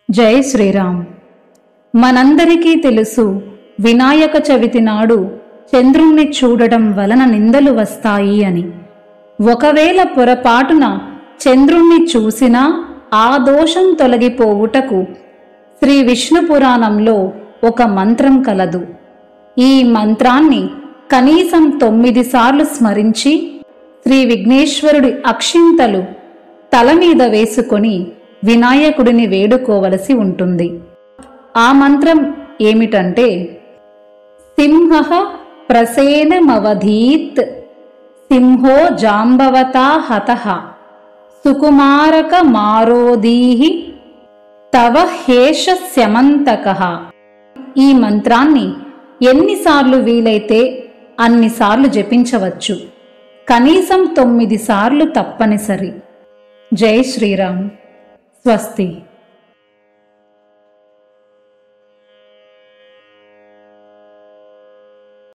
జై శ్రీరామ్. మనందరికీ తెలుసు, వినాయక చవితి నాడు చంద్రుణ్ణి చూడటం వలన నిందలు వస్తాయి అని. ఒకవేళ పొరపాటున చంద్రుణ్ణి చూసినా ఆ దోషం తొలగిపోవుటకు శ్రీ విష్ణు పురాణంలో ఒక మంత్రం కలదు. ఈ మంత్రాన్ని కనీసం 9 సార్లు స్మరించి శ్రీ విఘ్నేశ్వరుడి అక్షింతలు తల మీద వేసుకొని వినాయకుడిని వేడుకోవలసి ఉంటుంది. ఆ మంత్రం ఏమిటంటే, సింహః ప్రసేనమవధీత్ సింహో జాంబవతా హతః సుకుమారక మారోదీహి తవ హేష స్యమంతకః. ఈ మంత్రాన్ని ఎన్నిసార్లు వీలైతే అన్నిసార్లు జపించవచ్చు. కనీసం 9 సార్లు తప్పనిసరి. జై శ్రీరామ్. స్వస్తి.